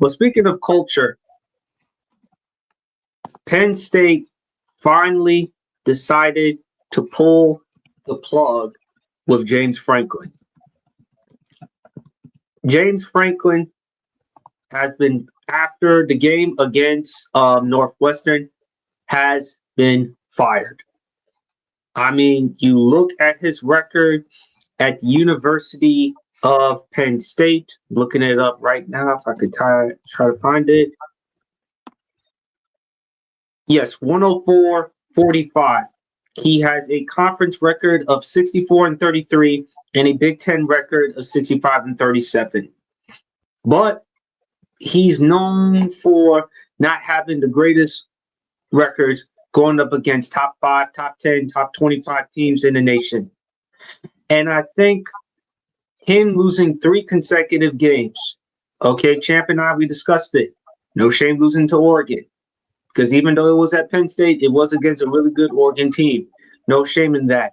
But speaking of culture, Penn State finally decided to pull the plug with James Franklin. James Franklin has been, after the game against Northwestern, has been fired. I mean, you look at his record at the University of Penn State. Looking it up right now, if I could try to find it. Yes, 104-45. He has a conference record of 64-33 and a Big Ten record of 65-37. But he's known for not having the greatest records going up against top 5, top 10, top 25 teams in the nation. And I think him losing 3 consecutive games. Okay, Champ and I, we discussed it. No shame losing to Oregon. Because even though it was at Penn State, it was against a really good Oregon team. No shame in that.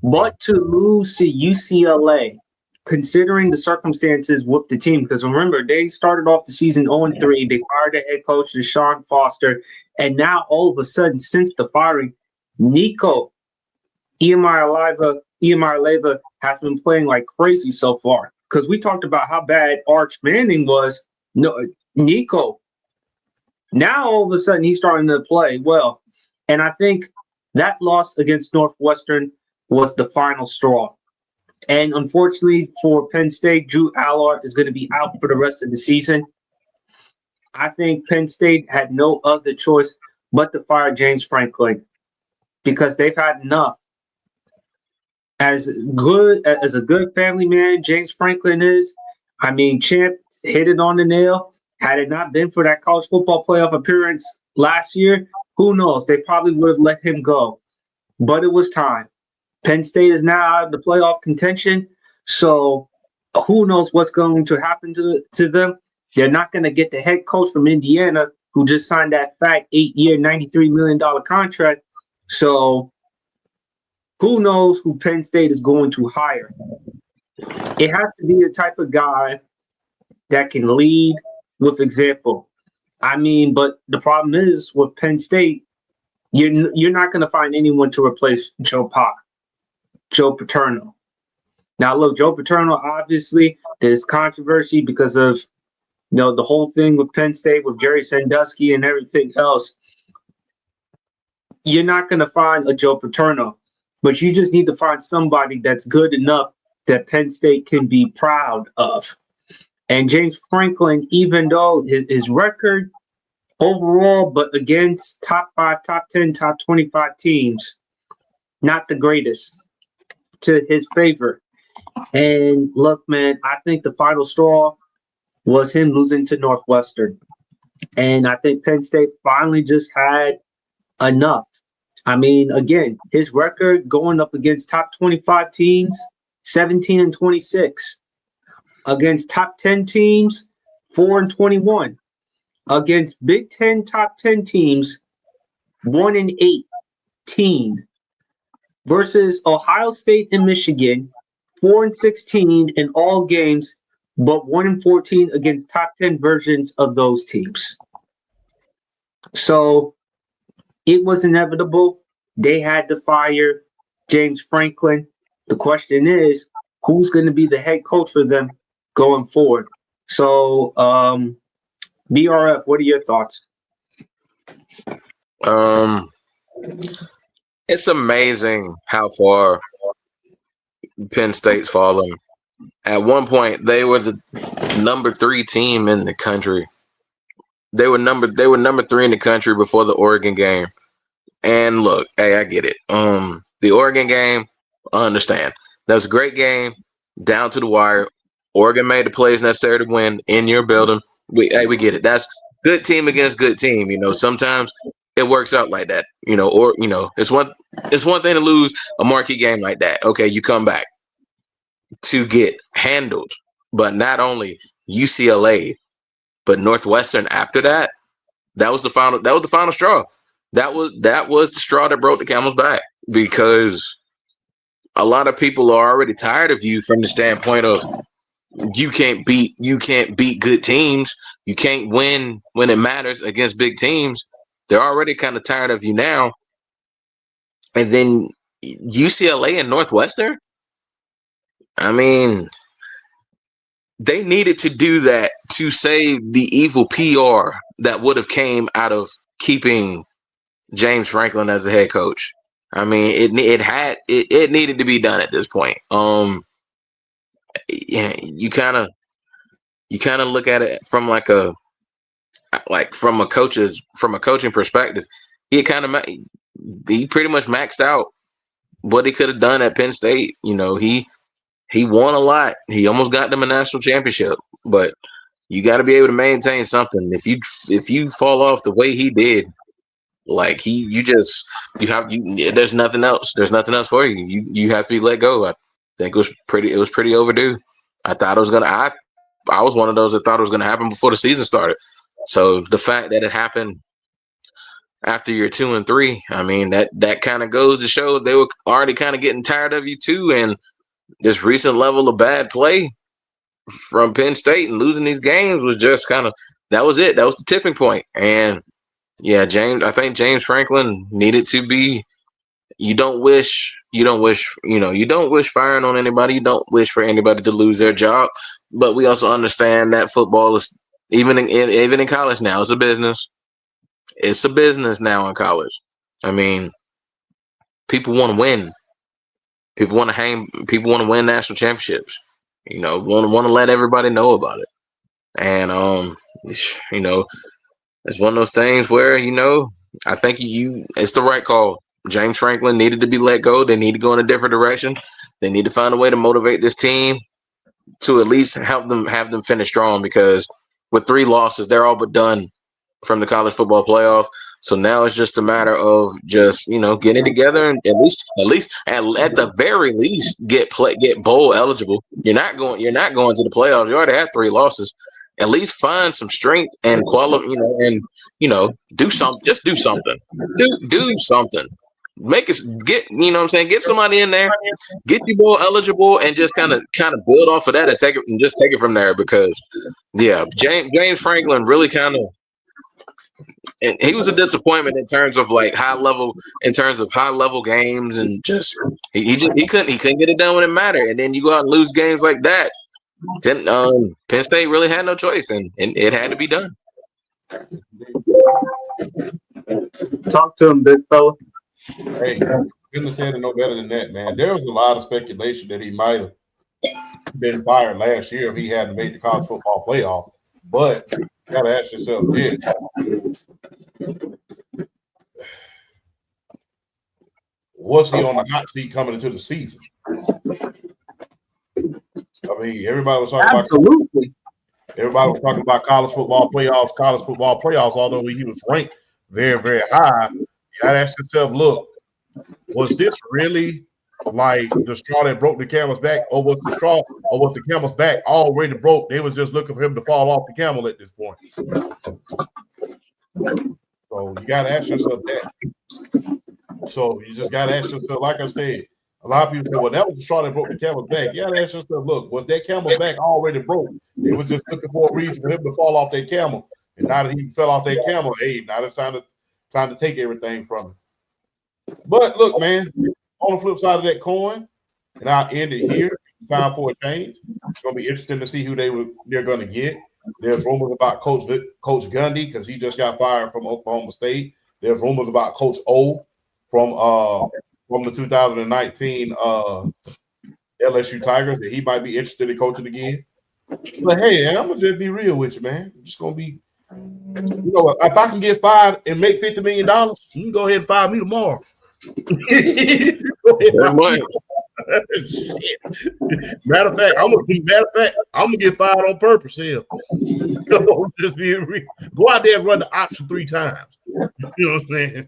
But to lose to UCLA, considering the circumstances with the team, because remember, they started off the season 0-3. They fired their head coach, Deshaun Foster. And now, all of a sudden, since the firing, Nico Iamaleava has been playing like crazy so far. Because we talked about how bad Arch Manning was. No, Nico. Now, all of a sudden, he's starting to play well. And I think that loss against Northwestern was the final straw. And unfortunately for Penn State, Drew Allard is going to be out for the rest of the season. I think Penn State had no other choice but to fire James Franklin because they've had enough. As a good family man James Franklin is, I mean, Champ hit it on the nail. Had it not been for that college football playoff appearance last year, who knows? They probably would have let him go. But it was time. Penn State is now out of the playoff contention, so who knows what's going to happen to them. They're not going to get the head coach from Indiana who just signed that fat 8-year, $93 million contract. So who knows who Penn State is going to hire. It has to be the type of guy that can lead with example. I mean, but the problem is with Penn State, you're not going to find anyone to replace Joe Paterno. Now, look, Joe Paterno, obviously, there's controversy because of the whole thing with Penn State, with Jerry Sandusky and everything else. You're not going to find a Joe Paterno, but you just need to find somebody that's good enough that Penn State can be proud of. And James Franklin, even though his record overall, but against top 5, top 10, top 25 teams, not the greatest to his favor. And look, man, I think the final straw was him losing to Northwestern. And I think Penn State finally just had enough. I mean, again, his record going up against top 25 teams, 17-26. Against top 10 teams, 4-21. Against Big Ten top 10 teams, 1-18. Versus Ohio State and Michigan, 4-16 in all games, but 1-14 against top 10 versions of those teams. So it was inevitable. They had to fire James Franklin. The question is, who's going to be the head coach for them going forward? So, BRF, what are your thoughts? It's amazing how far Penn State's fallen. At one point, they were the number 3 team in the country. They were number 3 in the country before the Oregon game. And look, hey, I get it. The Oregon game, I understand. That was a great game, down to the wire. Oregon made the plays necessary to win in your building. We get it. That's good team against good team. Sometimes it works out like that. It's one thing to lose a marquee game like that. Okay, you come back to get handled, but not only UCLA, but Northwestern after that. That was the final straw. That was the straw that broke the camel's back, because a lot of people are already tired of you from the standpoint of you can't beat good teams. You can't win when it matters against big teams. They're already kind of tired of you now. And then UCLA and Northwestern. I mean, they needed to do that to save the evil PR that would have came out of keeping James Franklin as a head coach. I mean, it needed to be done at this point. Yeah, you kind of look at it from from a coaching perspective. He pretty much maxed out what he could have done at Penn State. You know, he won a lot. He almost got them a national championship, but you got to be able to maintain something. If you fall off the way he did, like there's nothing else. There's nothing else for you. You have to be let go. I think it was pretty overdue. I thought it was gonna. I was one of those that thought it was gonna happen before the season started. So the fact that it happened after year 2 and 3, I mean that kind of goes to show they were already kind of getting tired of you too, and this recent level of bad play from Penn State and losing these games was just kind of that was it. That was the tipping point. And yeah, I think James Franklin needed to be. You don't wish firing on anybody. You don't wish for anybody to lose their job. But we also understand that football is even in college now. It's a business. It's a business now in college. I mean, people want to win. People want to hang. People want to win national championships. You know, want to let everybody know about it. And it's one of those things where I think it's the right call. James Franklin needed to be let go. They need to go in a different direction. They need to find a way to motivate this team to at least have them finish strong, because with 3 losses, they're all but done from the college football playoff. So now it's just a matter of just getting together and at the very least get bowl eligible. You're not going to the playoffs. You already had 3 losses. At least find some strength and quality, do something. Just do something. Do something. Make us get what I'm saying. Get somebody in there, get you bowl eligible, and just kind of build off of that and take it from there. Because yeah, James Franklin really kind of. And he was a disappointment in terms of high level games, and just he couldn't get it done when it mattered. And then you go out and lose games like that. Then Penn State really had no choice, and it had to be done. Talk to him, big fella. Hey, couldn't have said it no better than that, man. There was a lot of speculation that he might have been fired last year if he hadn't made the college football playoff. But you gotta ask yourself this. Was he on the hot seat coming into the season? I mean, everybody was talking about college football playoffs, although he was ranked very, very high. You gotta ask yourself, look, was this really like the straw that broke the camel's back, or was the camel's back already broke? They was just looking for him to fall off the camel at this point. So you gotta ask yourself that. So you just gotta ask yourself, like I said, a lot of people say, well, that was the straw that broke the camel's back. You gotta ask yourself, look, was that camel's back already broke? They was just looking for a reason for him to fall off that camel. And now that he fell off that camel, hey, now it's time to take everything from him. But look, man, on the flip side of that coin, and I'll end it here. Time for a change. It's going to be interesting to see who they're going to get. There's rumors about Coach Gundy, because he just got fired from Oklahoma State. There's rumors about Coach O from the 2019 LSU Tigers, that he might be interested in coaching again. But hey, I'm gonna just be real with you, man. I'm just gonna be, if I can get fired and make $50 million, you can go ahead and fire me tomorrow. Matter of fact, I'm gonna get fired on purpose here. Just being real. Go out there and run the option 3 times. You know what I'm saying?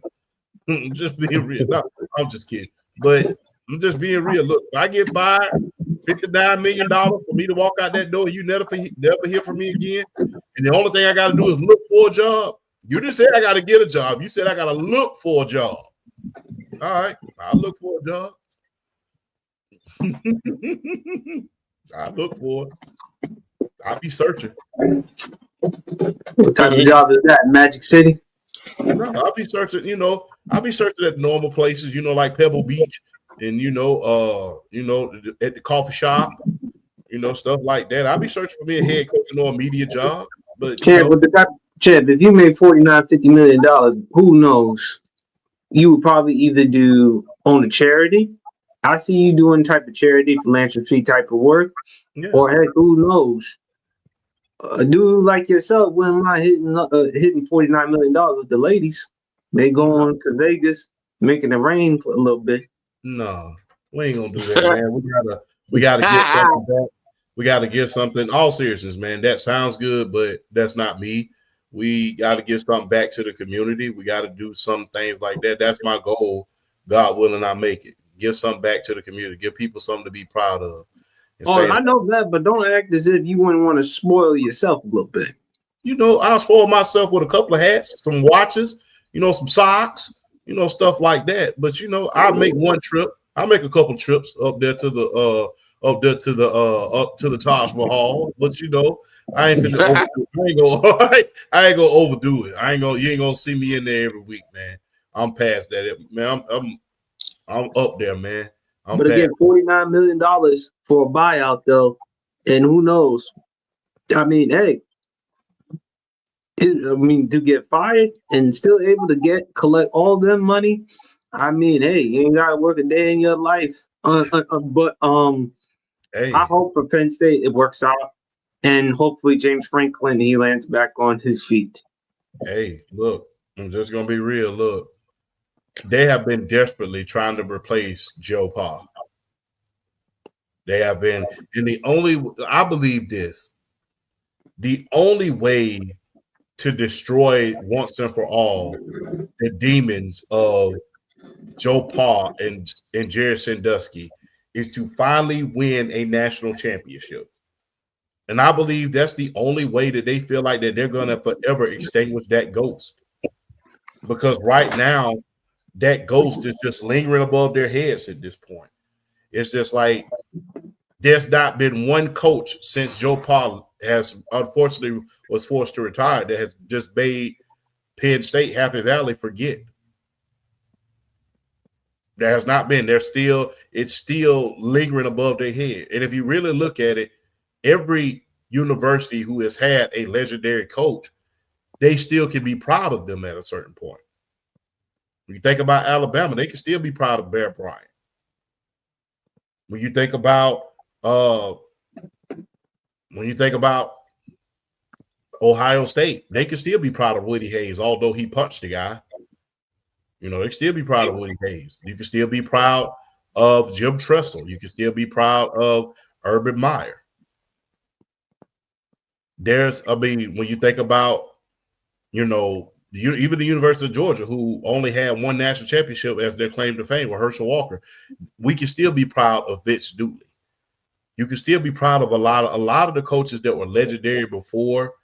Just being real. No, I'm just kidding. But I'm just being real. Look, if I get fired, $59 million for me to walk out that door, you never hear from me again. And the only thing I got to do is look for a job. You didn't say I got to get a job. You said I got to look for a job. All right, I'll look for a job. I look for it. I'll be searching. What type of job is that? Magic City? No, I'll be searching. I'll be searching at normal places. Like Pebble Beach, and at the coffee shop. Stuff like that. I'll be searching for me a head coach or a media job. But Champ, with the type Champ, if you made $49-50 million, who knows? You would probably either own a charity. I see you doing type of charity, philanthropy type of work, yeah. or heck, who knows? A dude like yourself wouldn't mind hitting $49 million with the ladies. They going to Vegas, making it rain for a little bit. No, we ain't gonna do that, man. We gotta get something back. We gotta get something. All seriousness, man. That sounds good, but that's not me. We gotta get something back to the community. We gotta do some things like that. That's my goal. God willing, I make it. Give something back to the community. Give people something to be proud of. I know that, but don't act as if you wouldn't want to spoil yourself a little bit. I'll spoil myself with a couple of hats, some watches, some socks, stuff like that. But I'll make one trip. I'll make a couple trips up there to the Taj Mahal. But I ain't gonna I ain't gonna overdo it. You ain't gonna see me in there every week, man. I'm past that, man. I'm up there, man. But again, $49 million for a buyout, though, and who knows? I mean, hey, to get fired and still able to collect all them money. I mean, hey, you ain't gotta work a day in your life. But hey. I hope for Penn State it works out, and hopefully James Franklin he lands back on his feet. Hey, look, I'm just gonna be real. Look, they have been desperately trying to replace Joe Pa. They have been, and I believe this, the only way to destroy once and for all the demons of Joe Pa and Jared Sandusky is to finally win a national championship. And I believe that's the only way that they feel like that they're going to forever extinguish that ghost. Because right now, that ghost is just lingering above their heads at this point. It's just like there's not been one coach since Joe Pa has unfortunately was forced to retire that has just made Penn State, Happy Valley forget. There has not been. It's still lingering above their head. And if you really look at it, every university who has had a legendary coach, they still can be proud of them at a certain point. When you think about Alabama, they can still be proud of Bear Bryant. When you think about Ohio State, they can still be proud of Woody Hayes, although he punched the guy. They can still be proud of Woody Hayes. You can still be proud of Jim Tressel. You can still be proud of Urban Meyer. When you think about, even the University of Georgia, who only had one national championship as their claim to fame with Herschel Walker, we can still be proud of Vince Dooley. You can still be proud of a lot of the coaches that were legendary before,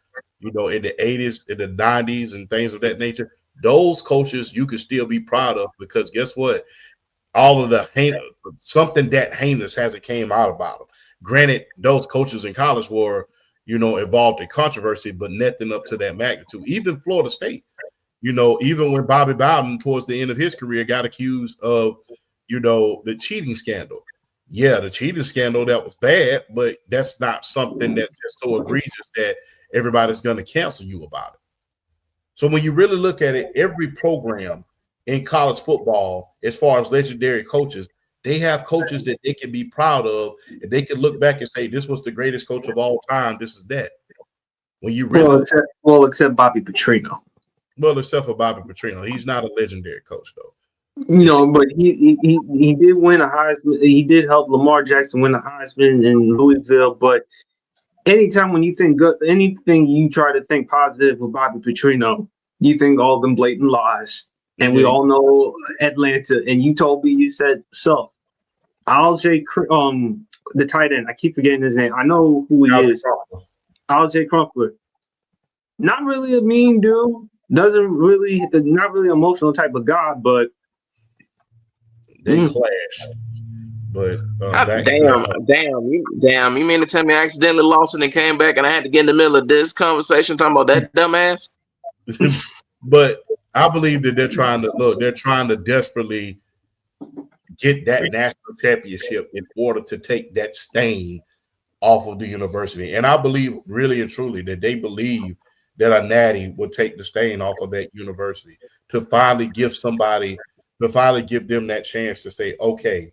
in the 80s, in the 90s, and things of that nature. Those coaches you can still be proud of because guess what? All of something that heinous hasn't came out about them. Granted, those coaches in college were, involved in controversy, but nothing up to that magnitude. Even Florida State, even when Bobby Bowden towards the end of his career got accused of, the cheating scandal. Yeah, the cheating scandal, that was bad, but that's not something that's just so egregious that everybody's going to cancel you about it. So when you really look at it, every program in college football, as far as legendary coaches, they have coaches that they can be proud of, and they can look back and say, this was the greatest coach of all time. This is that. When you really except Bobby Petrino. Well, except for Bobby Petrino. He's not a legendary coach, though. But he did win a Heisman. He did help Lamar Jackson win a Heisman in Louisville. But anytime when you think good, anything you try to think positive with Bobby Petrino, you think all them blatant lies. And we all know Atlanta. And you told me, you said, so Alge, the tight end, I keep forgetting his name. I know who he is. Alge Crumpler. Not really a mean dude. Not really emotional type of guy, but they clash. But back Damn, to damn. You mean to tell me I accidentally lost it and came back and I had to get in the middle of this conversation talking about that dumbass? but I believe that they're trying to desperately get that national championship in order to take that stain off of the university. And I believe really and truly that they believe that a natty will take the stain off of that university to finally give them that chance to say, okay,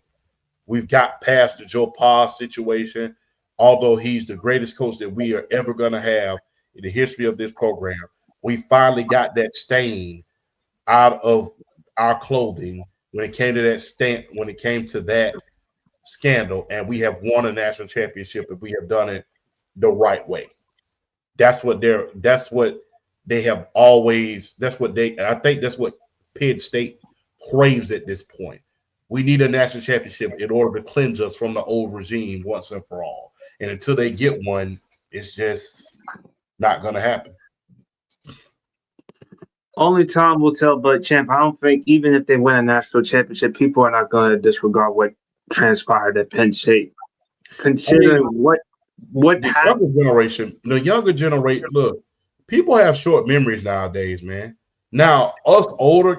we've got past the Joe Pa situation. Although he's the greatest coach that we are ever going to have in the history of this program, we finally got that stain out of our clothing when it came to that scandal, and we have won a national championship if we have done it the right way. That's what they have always. I think that's what Penn State craves at this point. We need a national championship in order to cleanse us from the old regime once and for all. And until they get one, it's just not going to happen. Only time will tell, but champ, I don't think even if they win a national championship, people are not going to disregard what transpired at Penn State. Considering what happened. The younger generation, look, people have short memories nowadays, man. Now, us older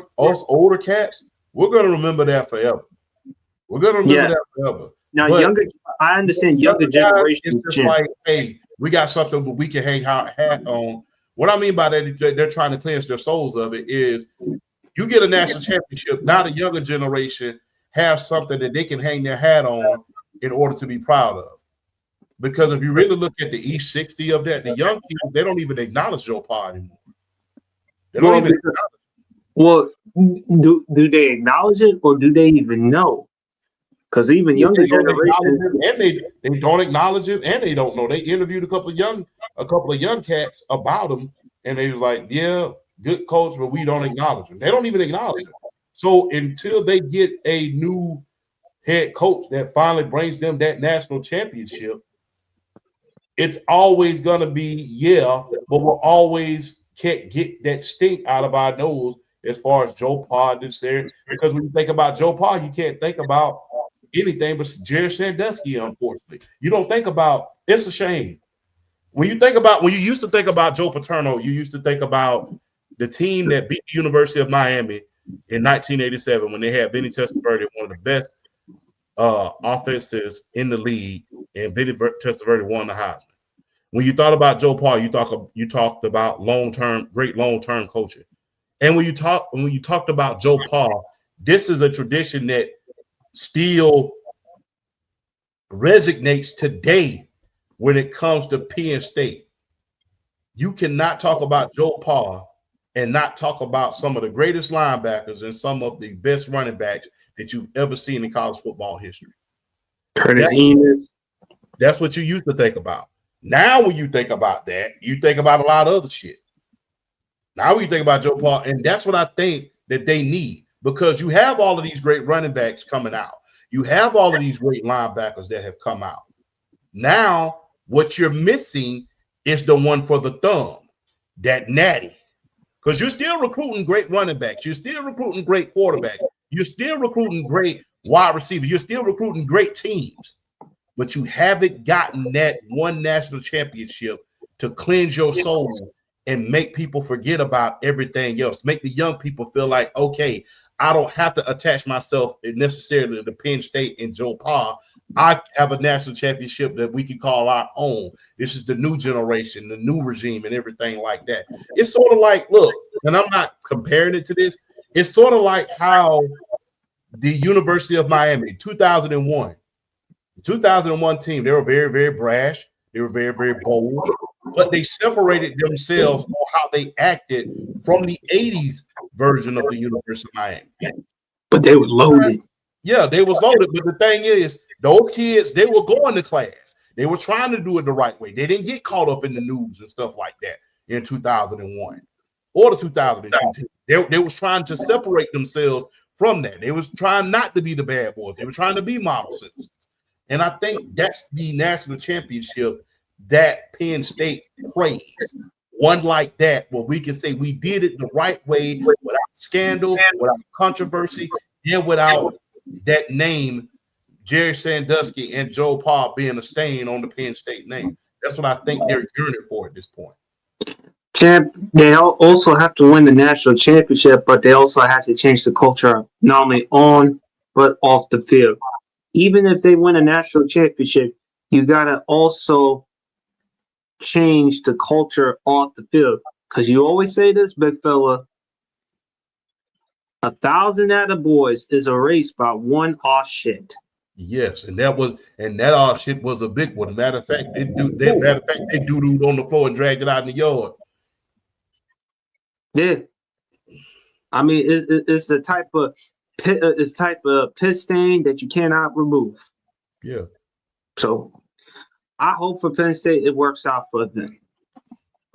cats, we're going to remember that forever. We're going to remember that forever. Now, but I understand younger generation. It's just like, hey, we got something that we can hang our hat on. What I mean by that, they're trying to cleanse their souls of it, is you get a national championship. Now the younger generation has something that they can hang their hat on in order to be proud of. Because if you really look at the E60 of that, the young people, they don't even acknowledge Joe Pa anymore. They don't even acknowledge it. Well, do they acknowledge it, or do they even know? Because even younger generation, and they don't acknowledge it, and they don't know. They interviewed a couple of young cats about him, and they were like, "Yeah, good coach, but we don't acknowledge him." They don't even acknowledge him. So until they get a new head coach that finally brings them that national championship, it's always gonna be but we'll always can't get that stink out of our nose as far as Joe Pa is there. Because when you think about Joe Pa, you can't think about anything but Jerry Sandusky, unfortunately. You don't think about, it's a shame. When you used to think about Joe Paterno, you used to think about the team that beat the University of Miami in 1987 when they had Vinny Testaverde, one of the best offenses in the league, and Vinny Testaverde won the Heisman. When you thought about Joe Pa, you talked about great long-term coaching. And when you talked about Joe Pa, this is a tradition that still resonates today when it comes to Penn State. You cannot talk about Joe Pa and not talk about some of the greatest linebackers and some of the best running backs that you've ever seen in college football history. That's what you used to think about. Now, when you think about that, you think about a lot of other shit. Now, when you think about Joe Pa, and that's what I think that they need, because you have all of these great running backs coming out. You have all of these great linebackers that have come out. Now, what you're missing is the one for the thumb, that natty. Because you're still recruiting great running backs. You're still recruiting great quarterbacks. You're still recruiting great wide receivers. You're still recruiting great teams. But you haven't gotten that one national championship to cleanse your soul and make people forget about everything else. Make the young people feel like, okay, I don't have to attach myself necessarily to Penn State and Joe Pa. I have a national championship that we can call our own. This is the new generation, the new regime, and everything like that. It's sort of like, look, and I'm not comparing it to this. It's sort of like how the University of Miami, 2001 team, they were very, very brash. They were very, very bold, but they separated themselves on how they acted from the 80s version of the University of Miami. But they were loaded. Yeah, they was loaded. But the thing is, those kids, they were going to class. They were trying to do it the right way. They didn't get caught up in the news and stuff like that in 2001 or the 2002. They was trying to separate themselves from that. They was trying not to be the bad boys. They were trying to be model citizens. And I think that's the national championship that Penn State craves. One like that, where we can say we did it the right way, without scandal, without controversy, and without that name Jerry Sandusky and Joe Pa being a stain on the Penn State name. That's what I think they're yearning for at this point. They also have to win the national championship, but they also have to change the culture not only on but off the field. Even if they win a national championship, you gotta also change the culture off the field. Because you always say this, big fella, 1,000 attaboys is erased by one off shit. Yes, and that all shit was a big one. Matter of fact, they doo-dooed on the floor and dragged it out in the yard. Yeah, I mean it's the type of piss stain that you cannot remove. Yeah. So I hope for Penn State it works out for them.